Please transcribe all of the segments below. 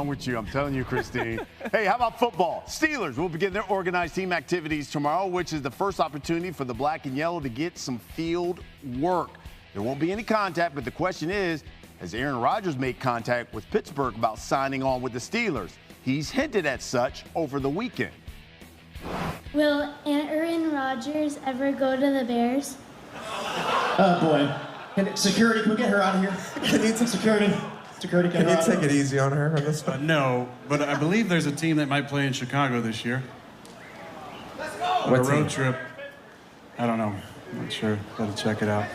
I'm with you. I'm telling you, Christine. Hey, how about football? Steelers will begin their organized team activities tomorrow, which is the first opportunity for the black and yellow to get some field work. There won't be any contact, but the question is, has Aaron Rodgers made contact with Pittsburgh about signing on with the Steelers? He's hinted at such over the weekend. Will Aaron Rodgers ever go to the Bears? Oh, boy. Security, can we get her out of here? I need some security. Security, can you take it easy on her on this one? No, but I believe there's a team that might play in Chicago this year. Let's go! On a road trip. I don't know. I'm not sure. Gotta check it out.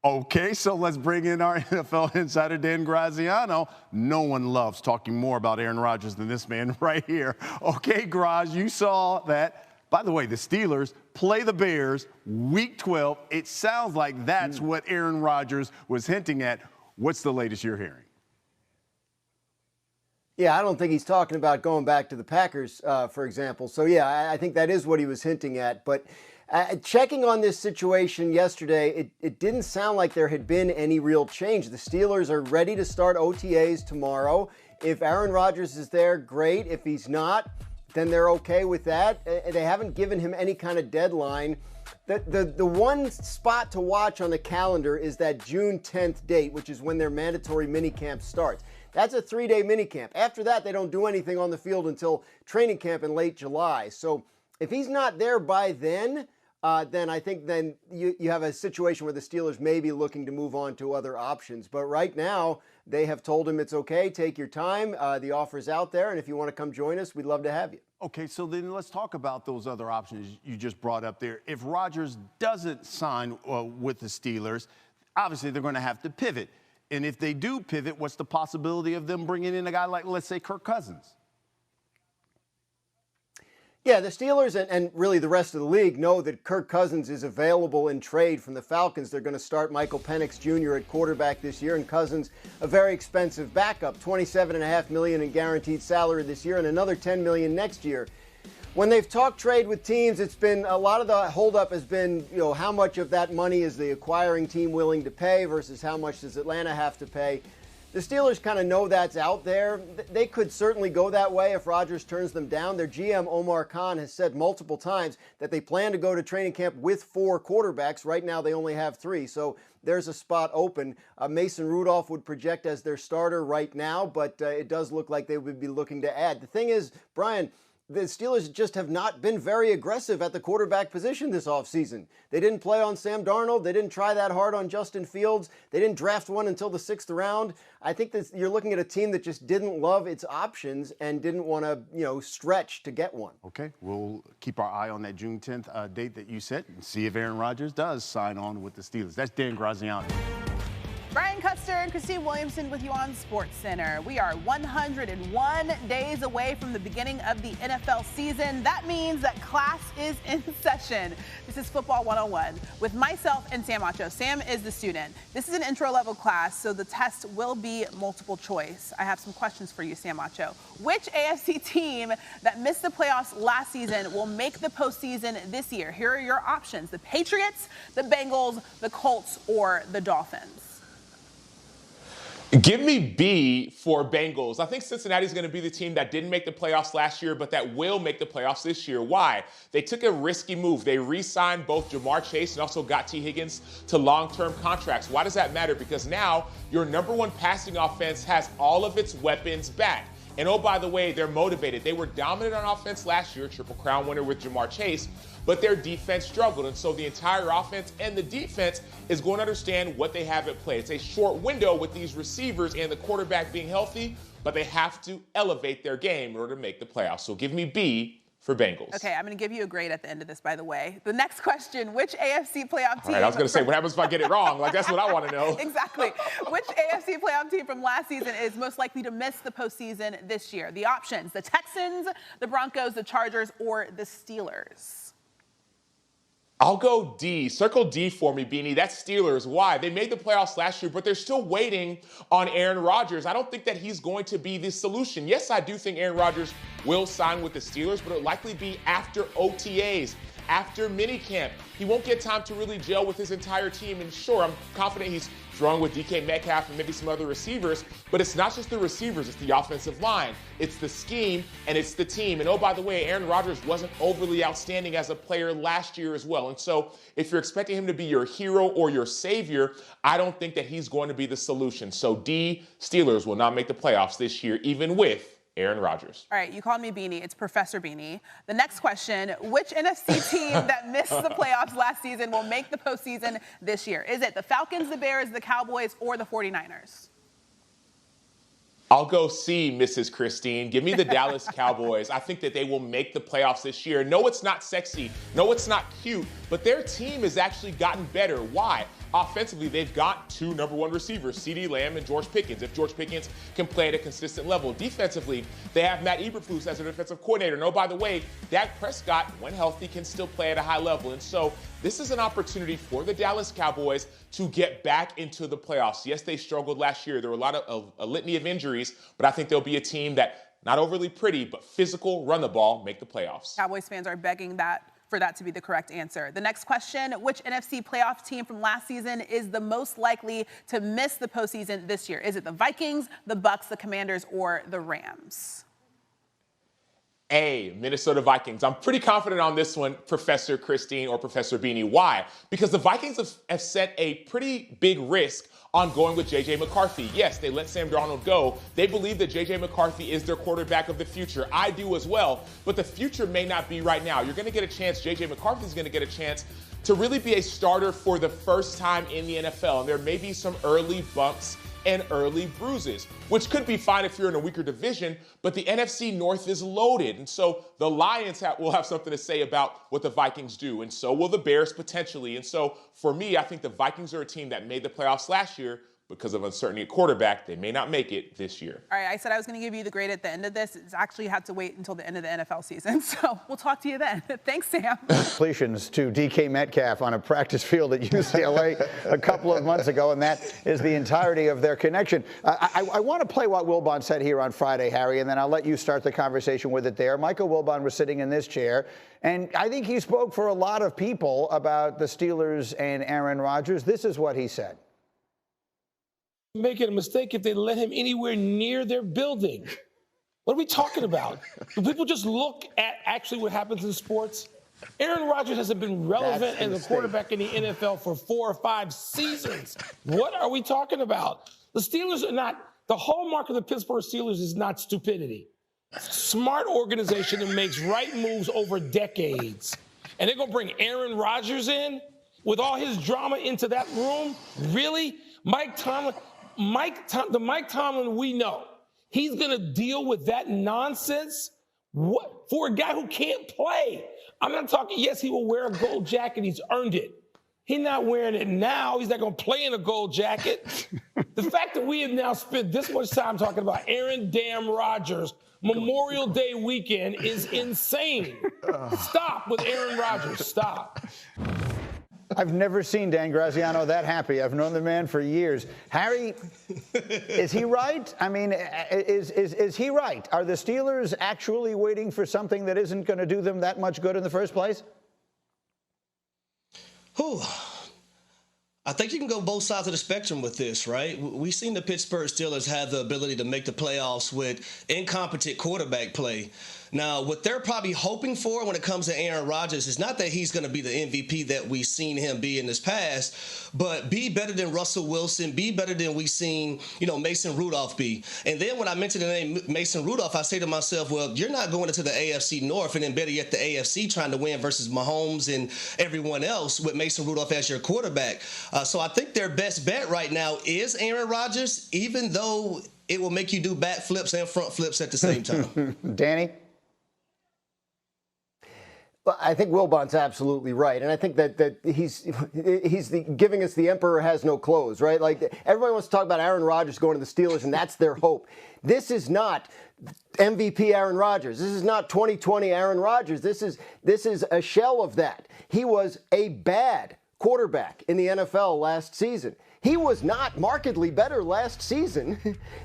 Okay, so let's bring in our NFL insider, Dan Graziano. No one loves talking more about Aaron Rodgers than this man right here. Okay, Graz, you saw that. By the way, the Steelers play the Bears Week 12. It sounds like that's what Aaron Rodgers was hinting at. What's the latest you're hearing? Yeah, I don't think he's talking about going back to the Packers, for example. So, yeah, I think that is what he was hinting at. But checking on this situation yesterday, it didn't sound like there had been any real change. The Steelers are ready to start OTAs tomorrow. If Aaron Rodgers is there, great. If he's not, then they're okay with that. They haven't given him any kind of deadline. The one spot to watch on the calendar is that June 10th date, which is when their mandatory minicamp starts. That's a 3-day minicamp. After that, they don't do anything on the field until training camp in late July. So if he's not there by then I think then you have a situation where the Steelers may be looking to move on to other options. But right now, they have told him it's okay, take your time. The offer's out there, and if you want to come join us, we'd love to have you. Okay, so then let's talk about those other options you just brought up there. If Rodgers doesn't sign with the Steelers, obviously they're going to have to pivot. And if they do pivot, what's the possibility of them bringing in a guy like, let's say, Kirk Cousins? Yeah, the Steelers and really the rest of the league know that Kirk Cousins is available in trade from the Falcons. They're going to start Michael Penix Jr. at quarterback this year, and Cousins, a very expensive backup, $27.5 million in guaranteed salary this year and another $10 million next year. When they've talked trade with teams, it's been a lot of the holdup has been, how much of that money is the acquiring team willing to pay versus how much does Atlanta have to pay. The Steelers kind of know that's out there. They could certainly go that way if Rodgers turns them down. Their GM, Omar Khan, has said multiple times that they plan to go to training camp with 4 quarterbacks. Right now, they only have 3, so there's a spot open. Mason Rudolph would project as their starter right now, but it does look like they would be looking to add. The thing is, Brian, the Steelers just have not been very aggressive at the quarterback position this offseason. They didn't play on Sam Darnold. They didn't try that hard on Justin Fields. They didn't draft one until the 6th round. I think that you're looking at a team that just didn't love its options and didn't want to, stretch to get one. Okay, we'll keep our eye on that June 10th date that you set and see if Aaron Rodgers does sign on with the Steelers. That's Dan Graziano. Brian Custer and Christine Williamson with you on SportsCenter. We are 101 days away from the beginning of the NFL season. That means that class is in session. This is Football 101 with myself and Sam Acho. Sam is the student. This is an intro-level class, so the test will be multiple choice. I have some questions for you, Sam Acho. Which AFC team that missed the playoffs last season will make the postseason this year? Here are your options: the Patriots, the Bengals, the Colts, or the Dolphins. Give me B for Bengals. I think Cincinnati's going to be the team that didn't make the playoffs last year, but that will make the playoffs this year. Why? They took a risky move. They re-signed both Jamar Chase and also got T. Higgins to long-term contracts. Why does that matter? Because now your number one passing offense has all of its weapons back. And oh, by the way, they're motivated. They were dominant on offense last year, Triple Crown winner with Jamar Chase, but their defense struggled. And so the entire offense and the defense is going to understand what they have at play. It's a short window with these receivers and the quarterback being healthy, but they have to elevate their game in order to make the playoffs. So give me B for Bengals. Okay, I'm going to give you a grade at the end of this, by the way. The next question, which AFC playoff team... All right, I was going to say, what happens if I get it wrong? Like, that's what I want to know. Exactly. Which AFC playoff team from last season is most likely to miss the postseason this year? The options: the Texans, the Broncos, the Chargers, or the Steelers. I'll go D. Circle D for me, Beanie. That's Steelers. Why? They made the playoffs last year, but they're still waiting on Aaron Rodgers. I don't think that he's going to be the solution. Yes, I do think Aaron Rodgers will sign with the Steelers, but it'll likely be after OTAs. after minicamp. He won't get time to really gel with his entire team. And sure, I'm confident he's throwing with DK Metcalf and maybe some other receivers, but it's not just the receivers, it's the offensive line, it's the scheme, and it's the team. And oh, by the way, Aaron Rodgers wasn't overly outstanding as a player last year as well. And so if you're expecting him to be your hero or your savior, I don't think that he's going to be the solution. So Steelers will not make the playoffs this year, even with Aaron Rodgers. All right, you called me Beanie. It's Professor Beanie. The next question, which NFC team that missed the playoffs last season will make the postseason this year? Is it the Falcons, the Bears, the Cowboys, or the 49ers? I'll go C, Mrs. Christine. Give me the Dallas Cowboys. I think that they will make the playoffs this year. No, it's not sexy. No, it's not cute. But their team has actually gotten better. Why? Offensively, they've got 2 number 1 receivers, CeeDee Lamb and George Pickens, if George Pickens can play at a consistent level. Defensively, they have Matt Eberflus as their defensive coordinator. And oh, by the way, Dak Prescott, when healthy, can still play at a high level. And so this is an opportunity for the Dallas Cowboys to get back into the playoffs. Yes, they struggled last year. There were a litany of injuries, but I think they'll be a team that, not overly pretty, but physical, run the ball, make the playoffs. Cowboys fans are begging for that to be the correct answer. The next question, which NFC playoff team from last season is the most likely to miss the postseason this year? Is it the Vikings, the Bucks, the Commanders, or the Rams? A, Minnesota Vikings. I'm pretty confident on this one, Professor Christine or Professor Beanie. Why? Because the Vikings have set a pretty big risk on going with J.J. McCarthy. Yes, they let Sam Darnold go. They believe that J.J. McCarthy is their quarterback of the future. I do as well, but the future may not be right now. You're going to get a chance, J.J. McCarthy's going to get a chance to really be a starter for the first time in the NFL. And there may be some early bumps and early bruises, which could be fine if you're in a weaker division, but the NFC North is loaded. And so the Lions will have something to say about what the Vikings do, and so will the Bears potentially. And so for me, I think the Vikings are a team that made the playoffs last year. Because of uncertainty at quarterback, they may not make it this year. All right, I said I was going to give you the grade at the end of this. It's actually had to wait until the end of the NFL season. So we'll talk to you then. Thanks, Sam. Completions to DK Metcalf on a practice field at UCLA a couple of months ago, and that is the entirety of their connection. I want to play what Wilbon said here on Friday, Harry, and then I'll let you start the conversation with it there. Michael Wilbon was sitting in this chair, and I think he spoke for a lot of people about the Steelers and Aaron Rodgers. This is what he said. Making a mistake if they let him anywhere near their building. What are we talking about? Do people just look at actually what happens in sports? Aaron Rodgers hasn't been relevant as a quarterback in the NFL for 4 or 5 seasons. What are we talking about? The Steelers are not, the hallmark of the Pittsburgh Steelers is not stupidity. Smart organization that makes right moves over decades. And they're going to bring Aaron Rodgers in with all his drama into that room? Really? The Mike Tomlin we know, he's going to deal with that nonsense? What? For a guy who can't play. I'm not talking, yes, he will wear a gold jacket. He's earned it. He's not wearing it now. He's not going to play in a gold jacket. The fact that we have now spent this much time talking about Aaron damn Rodgers Memorial Day weekend is insane. Stop with Aaron Rodgers. Stop. I've never seen Dan Graziano that happy. I've known the man for years. Harry, is he right? I mean, is he right? Are the Steelers actually waiting for something that isn't going to do them that much good in the first place? Whew. I think you can go both sides of the spectrum with this, right? We've seen the Pittsburgh Steelers have the ability to make the playoffs with incompetent quarterback play. Now, what they're probably hoping for when it comes to Aaron Rodgers is not that he's going to be the MVP that we've seen him be in this past, but be better than Russell Wilson, be better than we've seen, Mason Rudolph be. And then when I mention the name Mason Rudolph, I say to myself, well, you're not going into the AFC North and then better yet the AFC trying to win versus Mahomes and everyone else with Mason Rudolph as your quarterback. So I think their best bet right now is Aaron Rodgers, even though it will make you do back flips and front flips at the same time. Danny? I think Wilbon's absolutely right, and I think that he's giving us the emperor has no clothes, right? Like everybody wants to talk about Aaron Rodgers going to the Steelers, and that's their hope. This is not MVP Aaron Rodgers. This is not 2020 Aaron Rodgers. This is a shell of that. He was a bad quarterback in the NFL last season. He was not markedly better last season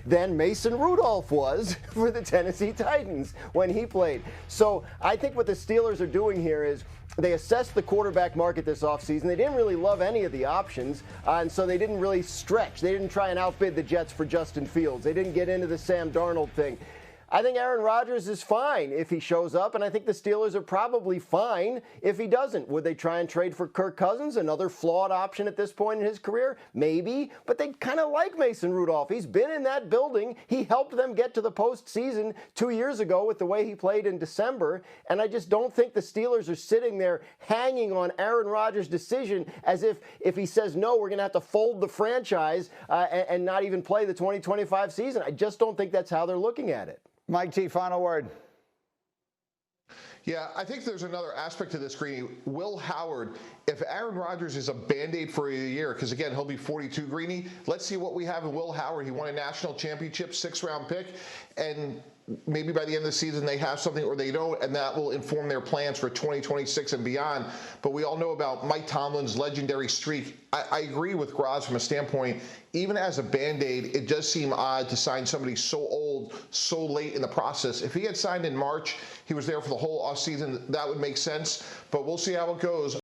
than Mason Rudolph was for the Tennessee Titans when he played. So I think what the Steelers are doing here is they assessed the quarterback market this offseason. They didn't really love any of the options, and so they didn't really stretch. They didn't try and outbid the Jets for Justin Fields. They didn't get into the Sam Darnold thing. I think Aaron Rodgers is fine if he shows up, and I think the Steelers are probably fine if he doesn't. Would they try and trade for Kirk Cousins, another flawed option at this point in his career? Maybe, but they kind of like Mason Rudolph. He's been in that building. He helped them get to the postseason 2 years ago with the way he played in December, and I just don't think the Steelers are sitting there hanging on Aaron Rodgers' decision as if he says no, we're going to have to fold the franchise and not even play the 2025 season. I just don't think that's how they're looking at it. Mike T., final word. Yeah, I think there's another aspect to this, Greeny. Will Howard, if Aaron Rodgers is a Band-Aid for a year, because again, he'll be 42, Greeny, let's see what we have in Will Howard. He won a national championship, 6th-round pick, and maybe by the end of the season they have something or they don't, and that will inform their plans for 2026 and beyond. But we all know about Mike Tomlin's legendary streak. I agree with Graz from a standpoint, even as a Band-Aid, it does seem odd to sign somebody so old, so late in the process. If he had signed in March, he was there for the whole offseason, that would make sense. But we'll see how it goes.